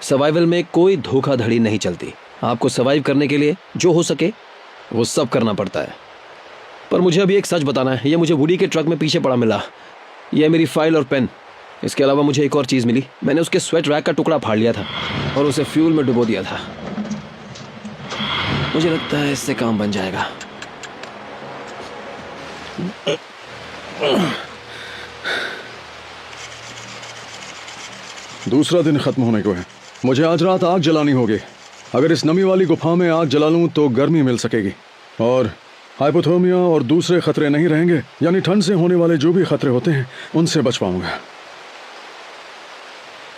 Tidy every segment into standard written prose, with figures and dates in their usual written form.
Survival में कोई धोखाधड़ी नहीं चलती। आपको सर्वाइव करने के लिए जो हो सके वो सब करना पड़ता है। पर मुझे अभी एक सच बताना है। ये मुझे वुडी के ट्रक में पीछे पड़ा मिला। यह मेरी फाइल और पेन। इसके अलावा मुझे एक और चीज़ मिली। मैंने उसके स्वेट रैक का टुकड़ा फाड़ लिया था और उसे फ्यूल में डुबो दिया था। मुझे लगता है इससे काम बन जाएगा। दूसरा दिन खत्म होने को है। मुझे आज रात आग जलानी होगी। अगर इस नमी वाली गुफा में आग जला लूं तो गर्मी मिल सकेगी और हाइपोथर्मिया और दूसरे खतरे नहीं रहेंगे। यानी ठंड से होने वाले जो भी खतरे होते हैं उनसे बच पाऊंगा।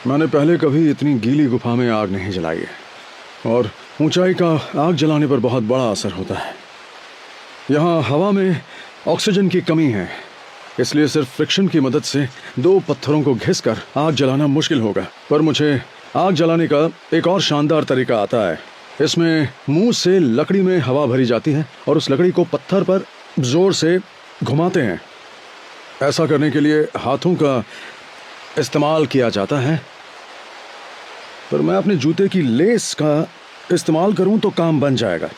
मैंने पहले कभी इतनी गीली गुफा में आग नहीं जलाई है और ऊंचाई का आग जलाने पर बहुत बड़ा असर होता है। यहाँ हवा में ऑक्सीजन की कमी है, इसलिए सिर्फ फ्रिक्शन की मदद से दो पत्थरों को घिसकर आग जलाना मुश्किल होगा। पर मुझे आग जलाने का एक और शानदार तरीका आता है। इसमें मुंह से लकड़ी में हवा भरी जाती है और उस लकड़ी को पत्थर पर जोर से घुमाते हैं। ऐसा करने के लिए हाथों का इस्तेमाल किया जाता है, पर मैं अपने जूते की लेस का इस्तेमाल करूं तो काम बन जाएगा।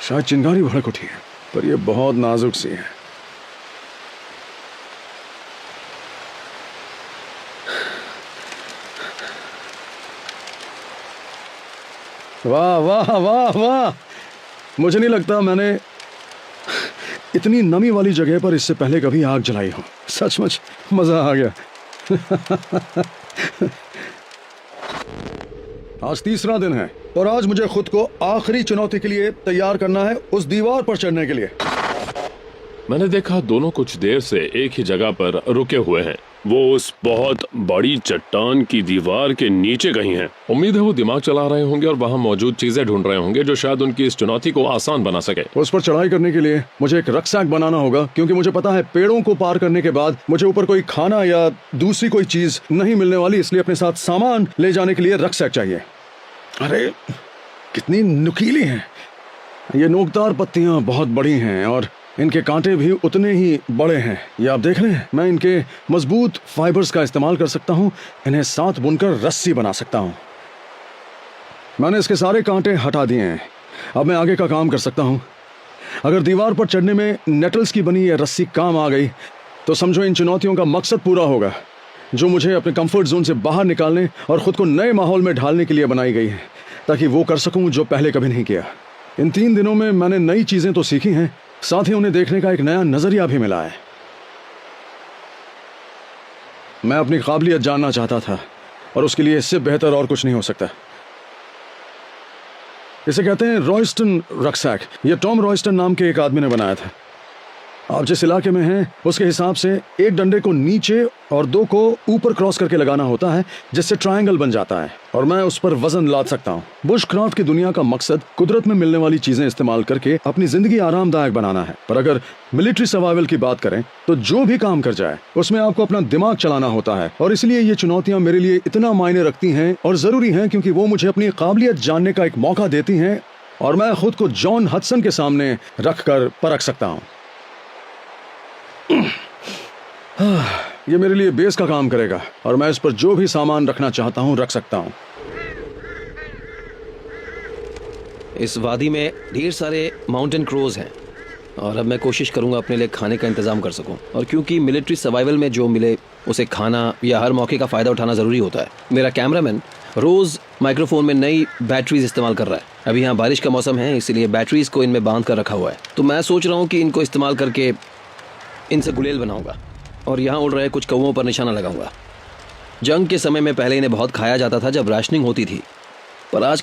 शायद चिंगारी भड़क उठी है, पर यह बहुत नाजुक सी है। वाह वाह वाह वाह! मुझे नहीं लगता मैंने इतनी नमी वाली जगह पर इससे पहले कभी आग जलाई हो। सचमुच मजा आ गया। आज तीसरा दिन है और आज मुझे खुद को आखिरी चुनौती के लिए तैयार करना है, उस दीवार पर चढ़ने के लिए। मैंने देखा दोनों कुछ देर से एक ही जगह पर रुके हुए हैं। वो उस बहुत बड़ी चट्टान की दीवार के नीचे कहीं हैं। उम्मीद है वो दिमाग चला रहे होंगे और वहाँ मौजूद चीजें ढूंढ रहे होंगे जो शायद उनकी इस चुनौती को आसान बना सके। उस पर चढ़ाई करने के लिए मुझे एक रक्सैक बनाना होगा, क्योंकि मुझे पता है पेड़ों को पार करने के बाद मुझे ऊपर कोई खाना या दूसरी कोई चीज नहीं मिलने वाली, इसलिए अपने साथ सामान ले जाने के लिए रक्सैक चाहिए। अरे कितनी नुकीली हैं ये नोकदार पत्तियां, बहुत बड़ी हैं और इनके कांटे भी उतने ही बड़े हैं। ये आप देख रहे हैं। मैं इनके मजबूत फाइबर्स का इस्तेमाल कर सकता हूं, इन्हें साथ बुनकर रस्सी बना सकता हूं। मैंने इसके सारे कांटे हटा दिए हैं। अब मैं आगे का काम कर सकता हूं। अगर दीवार पर चढ़ने में नेटल्स की बनी यह रस्सी काम आ गई तो समझो इन चुनौतियों का मकसद पूरा होगा, जो मुझे अपने कंफर्ट जोन से बाहर निकालने और खुद को नए माहौल में ढालने के लिए बनाई गई है, ताकि वो कर सकूं जो पहले कभी नहीं किया। इन 3 दिनों में मैंने नई चीजें तो सीखी हैं, साथ ही उन्हें देखने का एक नया नजरिया भी मिला है। मैं अपनी काबिलियत जानना चाहता था और उसके लिए इससे बेहतर और कुछ नहीं हो सकता। इसे कहते हैं रॉयस्टन रक्सैक। यह टॉम रॉयस्टन नाम के एक आदमी ने बनाया था। आप जिस इलाके में हैं उसके हिसाब से एक डंडे को नीचे और 2 को ऊपर क्रॉस करके लगाना होता है, जिससे ट्रायंगल बन जाता है और मैं उस पर वजन लाद सकता हूँ। बुशक्राफ्ट की दुनिया का मकसद कुदरत में मिलने वाली चीजें इस्तेमाल करके अपनी जिंदगी आरामदायक बनाना है। पर अगर मिलिट्री सर्वाइवल की बात करें तो जो भी काम कर जाए उसमें आपको अपना दिमाग चलाना होता है, और इसलिए ये चुनौतियां मेरे लिए इतना मायने रखती हैं और जरूरी हैं, क्योंकि वो मुझे अपनी काबिलियत जानने का एक मौका देती हैं और मैं खुद को जॉन हडसन के सामने रख कर परख सकता हूँ। ये मेरे लिए बेस का काम करेगा और मैं इस पर जो भी सामान रखना चाहता हूं रख सकता हूं। इस वादी में ढेर सारे माउंटेन क्रोज हैं और अब मैं कोशिश करूंगा अपने लिए खाने का इंतजाम कर सकूं, और क्योंकि मिलिट्री सर्वाइवल में जो मिले उसे खाना या हर मौके का फ़ायदा उठाना ज़रूरी होता है। मेरा कैमरामैन रोज़ माइक्रोफोन में नई बैटरीज इस्तेमाल कर रहा है। अभी यहाँ बारिश का मौसम है, इसीलिए बैटरीज को इनमें बांध कर रखा हुआ है। तो मैं सोच रहा हूँ कि इनको इस्तेमाल करके इनसे गुलेल बनाऊंगा और यहाँ उड़ रहे कुछ कौवों पर निशाना लगाऊंगा। जंग के समय में पहले इन्हें बहुत खाया जाता था जब राशनिंग होती थी, पर आज